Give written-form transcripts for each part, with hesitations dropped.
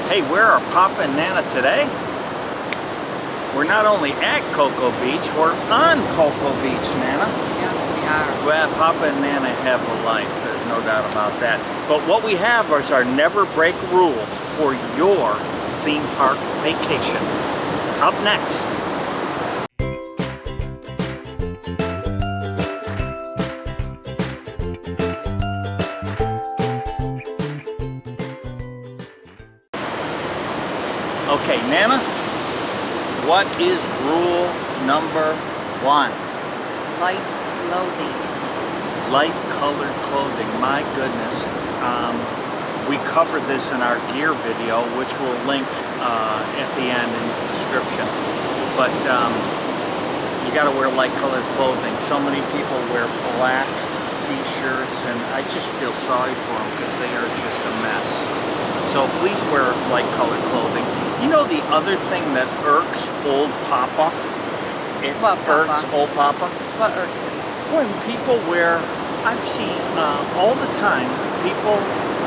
Hey, where are Papa and Nana today? We're not only at Cocoa Beach, we're on Cocoa Beach, Nana. Yes, we are. Well, Papa and Nana have a life, there's no doubt about that. But what we have is our never break rules for your theme park vacation. Up next. Okay, Nana, what is rule number 1? Light clothing. Light colored clothing, my goodness. We covered this in our gear video, which we'll link at the end in the description. But you gotta wear light colored clothing. So many people wear black t-shirts, and I just feel sorry for them because they are just a mess. So please wear light colored clothing. You know the other thing that irks old Papa? What, Papa? Irks old Papa? What irks it? When people wear, I've seen all the time, people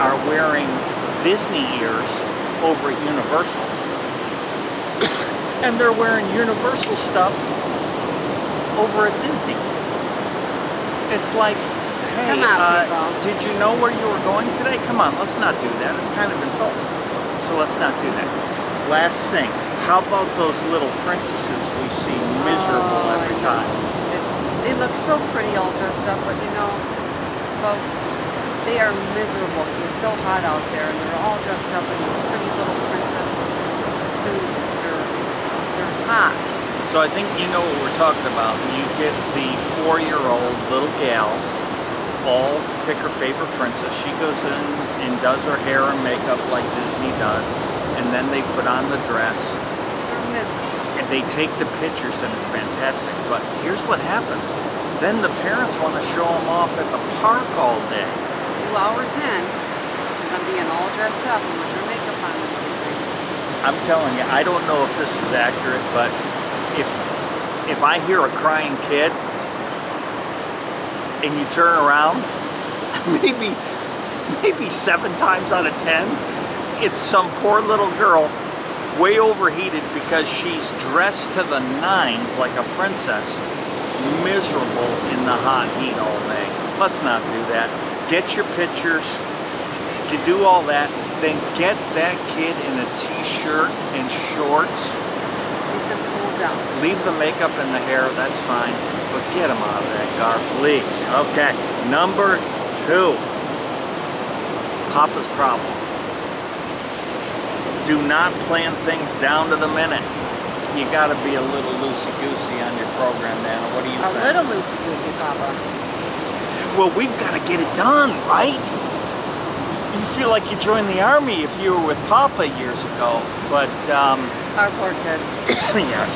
are wearing Disney ears over at Universal. And they're wearing Universal stuff over at Disney. It's like, hey, Come on, did you know where you were going today? Come on, let's not do that. It's kind of insulting. So let's not do that. Last thing, how about those little princesses we see miserable every time? They look so pretty all dressed up, but you know, folks, they are miserable because it's so hot out there, and they're all dressed up in these pretty little princess suits. They're hot. So I think you know what we're talking about. You get the 4-year-old little gal all to pick her favorite princess. She goes in and does her hair and makeup like Disney does, and then they put on the dress. They're miserable. And they take the pictures, and it's fantastic. But here's what happens. Then the parents want to show them off at the park all day. 2 hours in, them being all dressed up and with their makeup on and everything. I'm telling you, I don't know if this is accurate, but if I hear a crying kid and you turn around, maybe 7 times out of 10, it's some poor little girl way overheated because she's dressed to the nines like a princess, miserable in the hot heat all day. Let's not do that. Get your pictures, you do all that, then get that kid in a t-shirt and shorts. Keep them cooled down. Leave the makeup and the hair, that's fine, but get them out of that car, please. Okay, number 2, Papa's problem. Do not plan things down to the minute. You gotta be a little loosey-goosey on your program, Nana. What do you think? A little loosey-goosey, Papa. Well, we've gotta get it done, right? You feel like you joined the army if you were with Papa years ago, but Our poor kids. yes,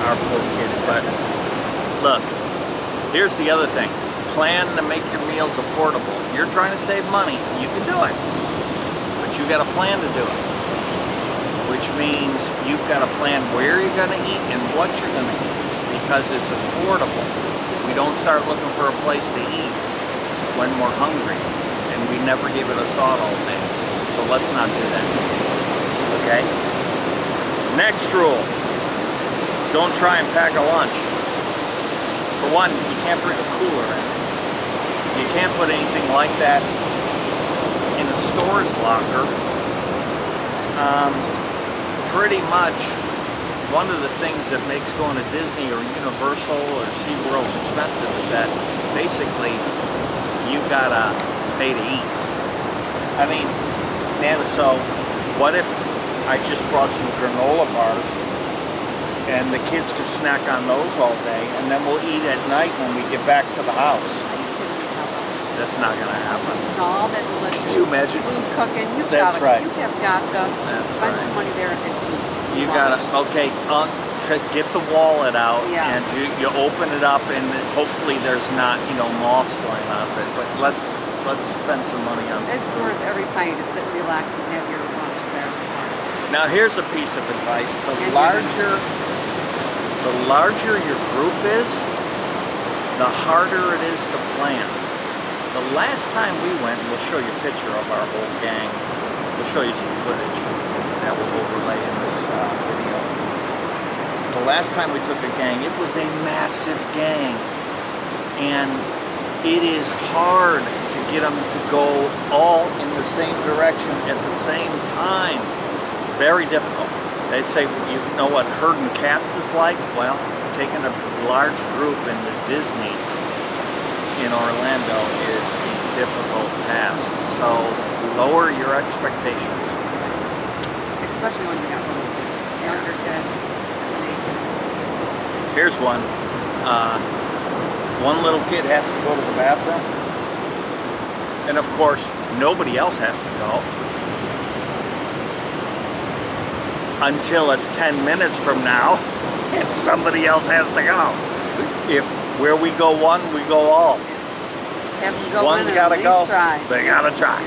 our poor kids. But look, here's the other thing. Plan to make your meals affordable. If you're trying to save money, you can do it. But you got a plan to do it. Which means you've got to plan where you're going to eat and what you're going to eat. Because it's affordable. We don't start looking for a place to eat when we're hungry. And we never give it a thought all day. So let's not do that. Okay? Next rule. Don't try and pack a lunch. For one, you can't bring a cooler in. You can't put anything like that in a storage locker. Pretty much one of the things that makes going to Disney or Universal or SeaWorld expensive is that basically you gotta pay to eat. I mean, Nana, so what if I just brought some granola bars and the kids could snack on those all day, and then we'll eat at night when we get back to the house? Are you kidding me, Papa? That's not gonna happen. All that delicious Can you imagine? food cooking. That's right. You have got to spend right. some money there and eat. You gotta, okay, get the wallet out, Yeah. and you open it up, and hopefully there's not, moths flying out of it, but let's spend some money on some It's food. worth every penny to sit and relax and have your lunch there. Now here's a piece of advice. And The larger your group is, the harder it is to plan. The last time we went, we'll show you a picture of our whole gang. We'll show you some footage that will overlay in this video. The last time we took a gang, it was a massive gang, and it is hard to get them to go all in the same direction at the same time. Very difficult. They'd say, you know what herding cats is like? Well, taking a large group into Disney in Orlando is a difficult task. So lower your expectations. Especially when you got little kids, younger kids, different ages. Here's one. One little kid has to go to the bathroom. And of course, nobody else has to go. Until it's 10 minutes from now, and somebody else has to go. If where we go one, we go all. Have to go One's in got to and at go. least try. They got to try.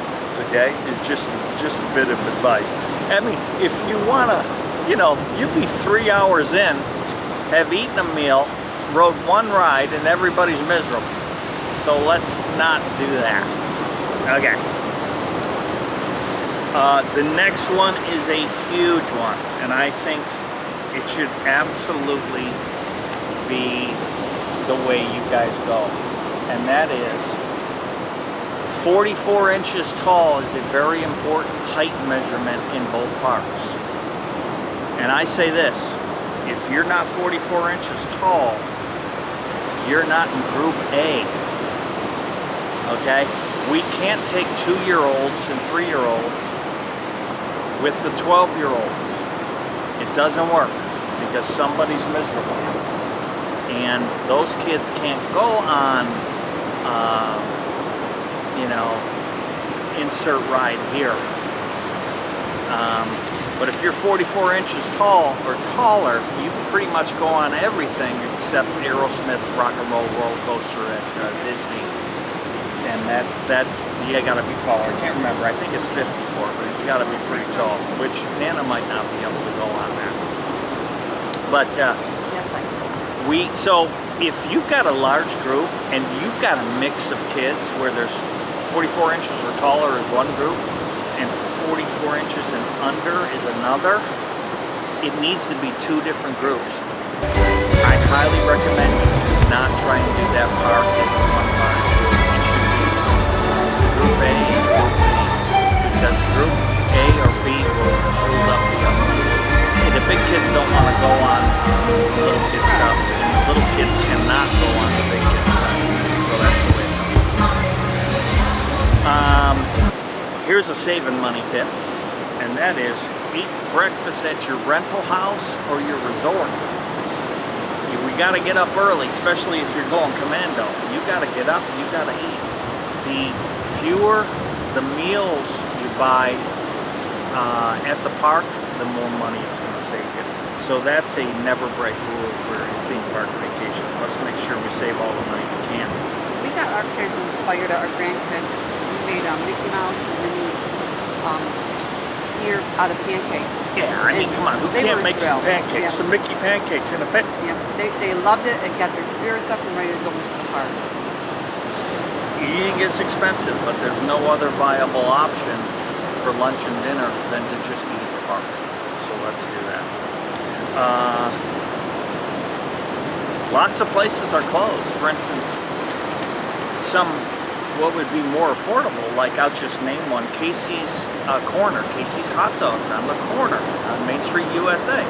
Okay, it's just a bit of advice. I mean, if you wanna, you'd be 3 hours in, have eaten a meal, rode one ride, and everybody's miserable. So let's not do that. Okay. The next one is a huge one, and I think it should absolutely be the way you guys go, and that is 44 inches tall is a very important height measurement in both parks. And I say this, if you're not 44 inches tall, you're not in Group A. Okay? We can't take 2-year-olds and 3-year-olds with the 12-year-olds. It doesn't work because somebody's miserable. And those kids can't go on, insert ride here. But if you're 44 inches tall or taller, you can pretty much go on everything except Aerosmith Rock and Roll Roller Coaster at Disney. And that you gotta be taller. I can't remember. I think it's 54, but you gotta be pretty tall, which Nana might not be able to go on that. But Yes, I can. so if you've got a large group and you've got a mix of kids where there's 44 inches or taller is one group and 44 inches and under is another, it needs to be 2 different groups. I highly recommend you not try and do that park in one large group. It should be Group A and Group B, because Group A or B will hold up the other one. And the big kids don't want to go on little kid stuff, and the little kids cannot go on the big kid stuff. So that's the way it goes. Here's a saving money tip, and that is eat breakfast at your rental house or your resort. We got to get up early, especially if you're going commando. You got to get up, you got to eat. The fewer the meals you buy at the park, the more money it's going to save you. So that's a never break rule for a theme park vacation. Let's make sure we save all the money we can. We got our kids inspired, our grandkids. We made Mickey Mouse and Minnie ear out of pancakes. Yeah, I mean, come on, who They can't were make some thrilled. pancakes, Yeah. some Mickey pancakes in a pit? Yeah, they loved it and got their spirits up and ready to go into the parks. Eating is expensive, but there's no other viable option for lunch and dinner than to just eat at the park. So let's do that. Lots of places are closed. For instance, what would be more affordable, like I'll just name one, Casey's Corner, Casey's Hot Dogs on the corner on Main Street, USA.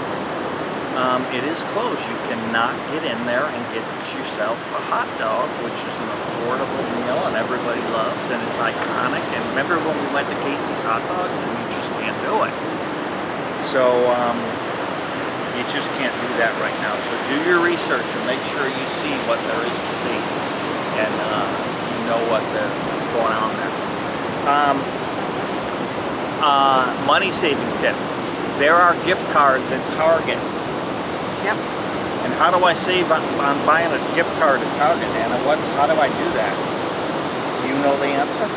It is closed. You cannot get in there and get yourself a hot dog, which is an affordable meal and everybody loves, and it's iconic. And remember when we went to Casey's Hot Dogs, and you just can't do it. So you just can't do that right now. So do your research and make sure you see what there is to see, and you know what's going on there. Money saving tip. There are gift cards at Target. Yep. And how do I save on buying a gift card at Target, Nana? How do I do that? Do you know the answer?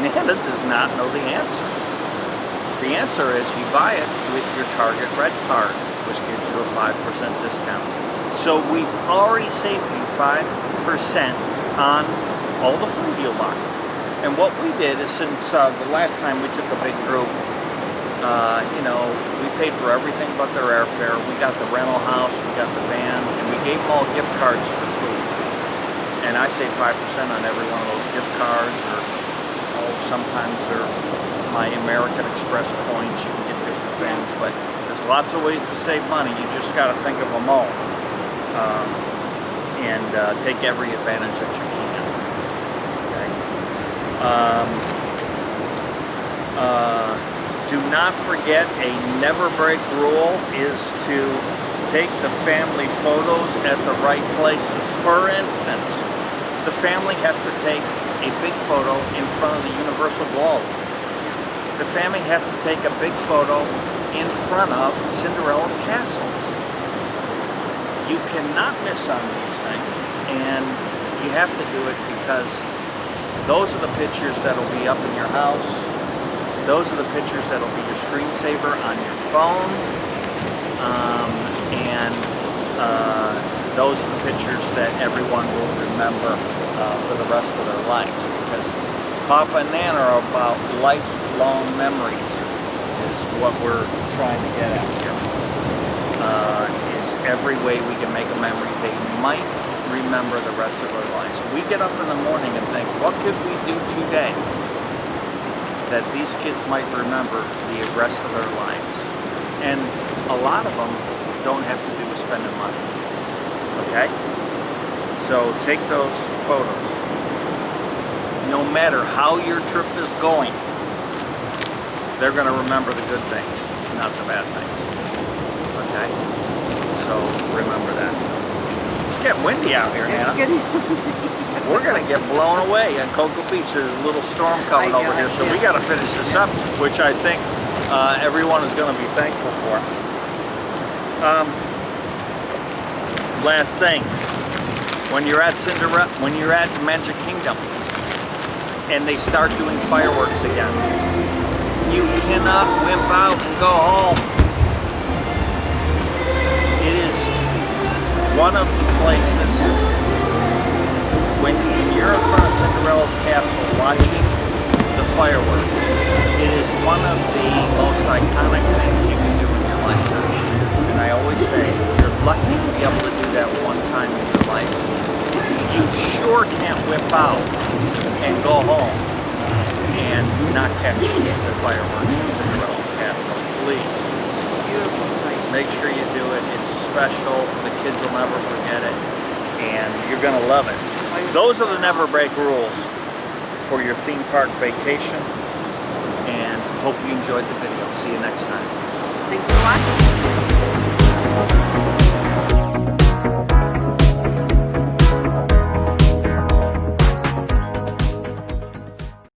Nana does not know the answer. The answer is you buy it with your Target Red Card, which gives you a 5% discount. So we've already saved you 5% on all the food you'll buy. And what we did is, since the last time we took a big group, you know, we paid for everything but their airfare. We got the rental house, we got the van, and we gave them all gift cards for food. And I save 5% on every one of those gift cards, or sometimes they're my American Express points. You can get different things, but there's lots of ways to save money. You just got to think of them all, and take every advantage that you can. Okay. Do not forget, a never break rule is to take the family photos at the right places. For instance, the family has to take a big photo in front of the Universal Globe. The family has to take a big photo in front of Cinderella's castle. You cannot miss on these things, and you have to do it because those are the pictures that will be up in your house. Those are the pictures that will be your screensaver on your phone, and those are the pictures that everyone will remember for the rest of their life, because Papa and Nana are about lifelong memories, is what we're trying to get at here. Is every way we can make a memory they might remember the rest of their lives. We get up in the morning and think, what could we do today that these kids might remember the rest of their lives? And a lot of them don't have to do with spending money. Okay? So take those photos. No matter how your trip is going, they're going to remember the good things, not the bad things. Okay? So remember that. It's getting windy out here, Hannah. It's getting windy. We're going to get blown away at Cocoa Beach. There's a little storm coming over here, so we got to finish this up, which I think everyone is going to be thankful for. Last thing, when you're at Magic Kingdom, and they start doing fireworks again, you cannot wimp out and go home. It is one of the places, when you're in front of Cinderella's castle watching the fireworks, it is one of the most iconic things you can do in your lifetime. And I always say, you're lucky to be able to do that one time in your life. You sure can't whip out and go home and not catch the fireworks at Cinderella's castle. Please. Beautiful sight. Make sure you do it. It's special. The kids will never forget it. And you're going to love it. Those are the never break rules for your theme park vacation. And hope you enjoyed the video. See you next time. Thanks for watching.